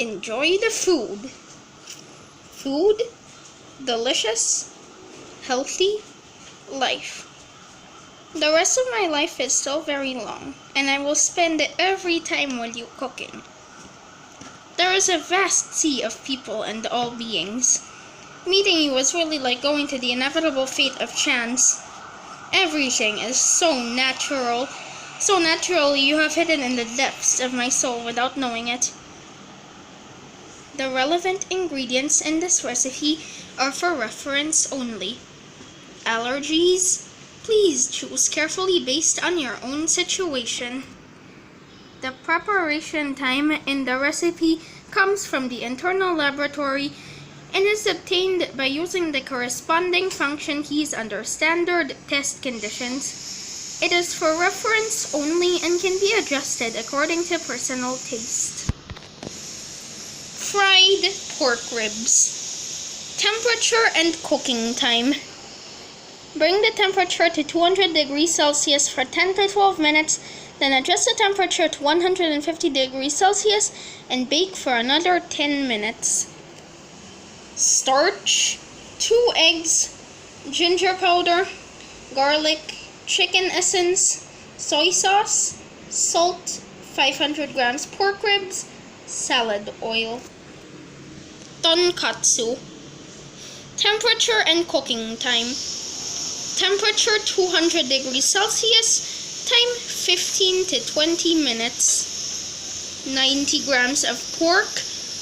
enjoy the food. Food, delicious, healthy, life. The rest of my life is still very long, and I will spend every time with you cooking. There is a vast sea of people and all beings. Meeting you is really like going to the inevitable fate of chance. Everything is so natural. So naturally you have hidden in the depths of my soul without knowing it. The relevant ingredients in this recipe are for reference only. Allergies? Please choose carefully based on your own situation. The preparation time in the recipe comes from the internal laboratory and is obtained by using the corresponding function keys under standard test conditions. It is for reference only and can be adjusted according to personal taste. Fried pork ribs. Temperature and cooking time. Bring the temperature to 200 degrees Celsius for 10 to 12 minutes, then adjust the temperature to 150 degrees Celsius and bake for another 10 minutes. Starch, 2 eggs, ginger powder, garlic, chicken essence, soy sauce, salt, 500 grams pork ribs, salad oil. Tonkatsu. Temperature and cooking time. Temperature 200 degrees Celsius, time 15 to 20 minutes. 90 grams of pork,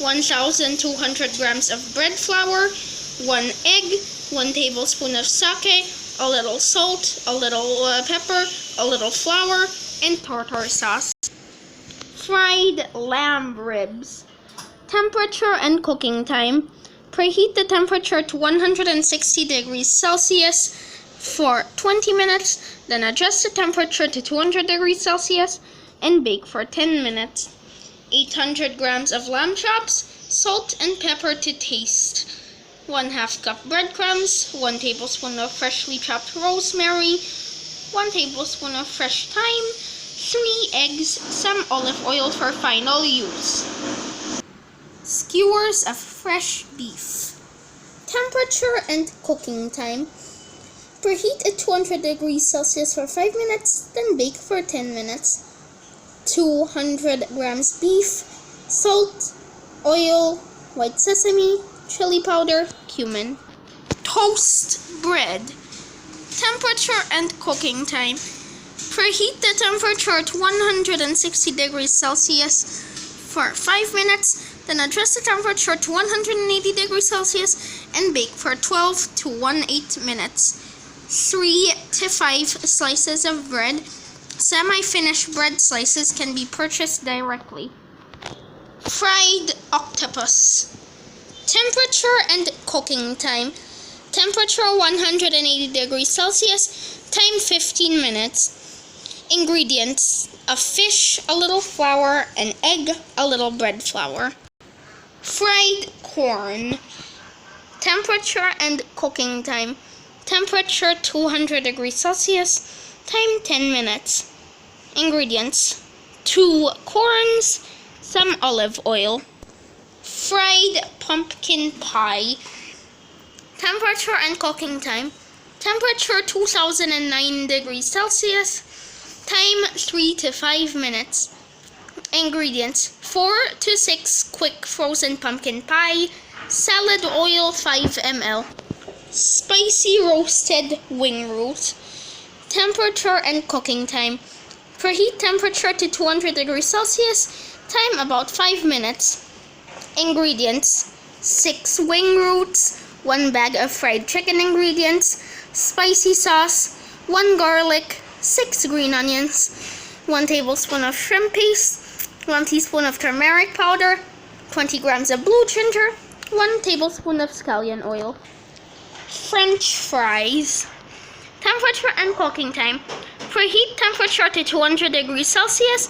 1,200 grams of bread flour, 1 egg, 1 tablespoon of sake, a little salt, a little pepper, a little flour, and tartar sauce. Fried lamb ribs. Temperature and cooking time. Preheat the temperature to 160 degrees Celsius for 20 minutes, then adjust the temperature to 200 degrees Celsius and bake for 10 minutes. 800 grams of lamb chops, salt and pepper to taste. 1/2 cup breadcrumbs, 1 tablespoon of freshly chopped rosemary, 1 tablespoon of fresh thyme, 3 eggs, some olive oil for final use. Skewers of fresh beef. Temperature and cooking time. Preheat at 200 degrees Celsius for 5 minutes, then bake for 10 minutes. 200 grams beef, salt, oil, white sesame, chili powder, cumin. Toast bread. Temperature and cooking time. Preheat the temperature to 160 degrees Celsius for 5 minutes, then adjust the temperature to 180 degrees Celsius and bake for 12 to 18 minutes. 3 to 5 slices of bread. Semi-finished bread slices can be purchased directly. Fried octopus. Temperature and cooking time. Temperature 180 degrees Celsius, time 15 minutes. Ingredients: a fish, a little flour, an egg, a little bread flour. Fried corn. Temperature and cooking time. Temperature 200 degrees Celsius, time 10 minutes. Ingredients: 2 corns, some olive oil. Fried pumpkin pie. Temperature and cooking time. Temperature 2009 degrees Celsius, time 3 to 5 minutes. Ingredients: 4 to 6 quick frozen pumpkin pie, salad oil 5 ml. Spicy roasted wing root. Temperature and cooking time. Preheat temperature to 200 degrees Celsius, time about 5 minutes. Ingredients: 6 wing roots, 1 bag of fried chicken ingredients, spicy sauce, 1 garlic, 6 green onions, 1 tablespoon of shrimp paste, 1 teaspoon of turmeric powder, 20 grams of blue ginger, 1 tablespoon of scallion oil. French fries. Temperature and cooking time. Preheat temperature to 200 degrees Celsius,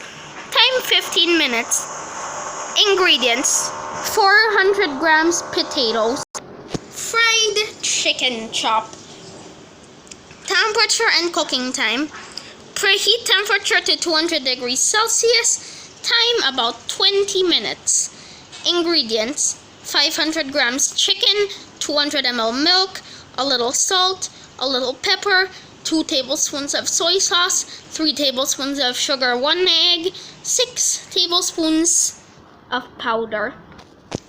time 15 minutes. Ingredients: 400 grams potatoes. Fried chicken chop. Temperature and cooking time. Preheat temperature to 200 degrees Celsius, time about 20 minutes. Ingredients: 500 grams chicken, 200 ml milk, a little salt, a little pepper, 2 tablespoons of soy sauce, 3 tablespoons of sugar, 1 egg, 6 tablespoons of powder.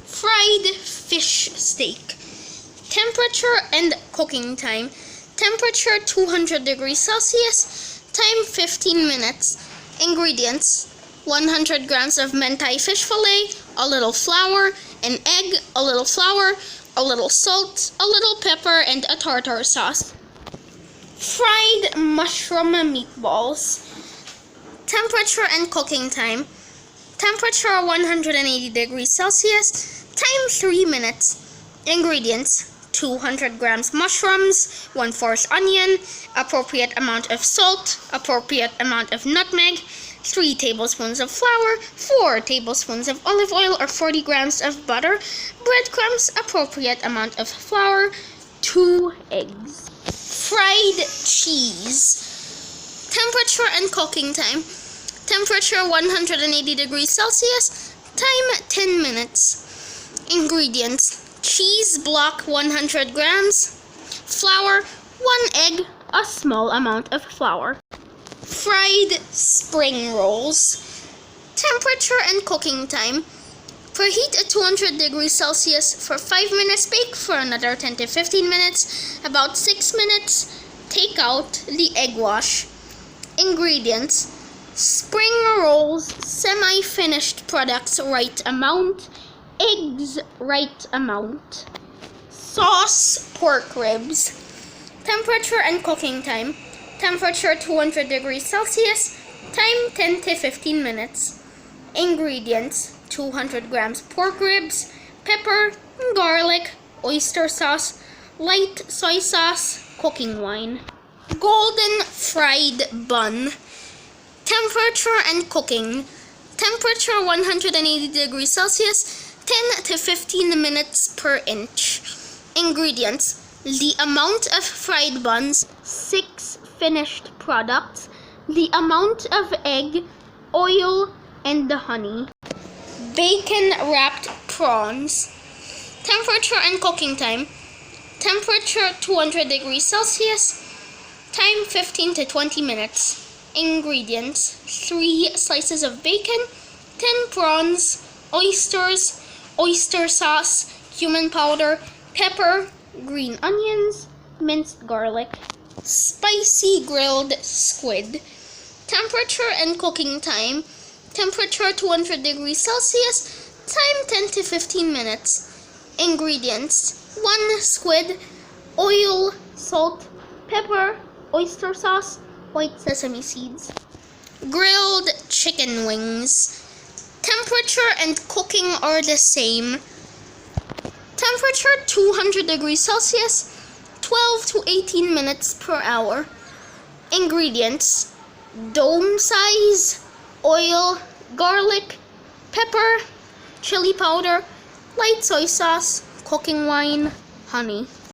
Fried fish steak. Temperature and cooking time. Temperature 200 degrees Celsius. Time 15 minutes. Ingredients: 100 grams of mentai fish fillet, a little flour, an egg, a little flour, a little salt, a little pepper, and a tartar sauce. Fried mushroom meatballs. Temperature and cooking time. Temperature 180 degrees Celsius. Time 3 minutes. Ingredients: 200 grams mushrooms, 1/4 onion, appropriate amount of salt, appropriate amount of nutmeg, 3 tablespoons of flour, 4 tablespoons of olive oil or 40 grams of butter, breadcrumbs, appropriate amount of flour, 2 eggs. Fried cheese. Temperature and cooking time. Temperature 180 degrees Celsius. Time 10 minutes. Ingredients: cheese block 100 grams, flour, 1 egg, a small amount of flour. Fried spring rolls. Temperature and cooking time. Preheat at 200 degrees Celsius for 5 minutes. Bake for another 10 to 15 minutes. About 6 minutes. Take out the egg wash. Ingredients: spring rolls, semi-finished products, right amount. Eggs, right amount. Sauce pork ribs. Temperature and cooking time. Temperature 200 degrees Celsius. Time 10 to 15 minutes. Ingredients: 200 grams pork ribs, pepper, garlic, oyster sauce, light soy sauce, cooking wine. Golden fried bun. Temperature and cooking. Temperature 180 degrees Celsius. 10 to 15 minutes per inch. Ingredients: the amount of fried buns, 6 finished products, the amount of egg, oil, and the honey. Bacon wrapped prawns. Temperature and cooking time. Temperature 200 degrees Celsius. Time 15 to 20 minutes. Ingredients: 3 slices of bacon, 10 prawns, oysters, oyster sauce, cumin powder, pepper, green onions, minced garlic. Spicy grilled squid. Temperature and cooking time. Temperature 200 degrees Celsius. Time 10 to 15 minutes. Ingredients: 1 squid, oil, salt, pepper, oyster sauce, white sesame seeds. Grilled chicken wings. Temperature and cooking are the same. Temperature 200 degrees Celsius, 12 to 18 minutes per hour. Ingredients: dome size, oil, garlic, pepper, chili powder, light soy sauce, cooking wine, honey.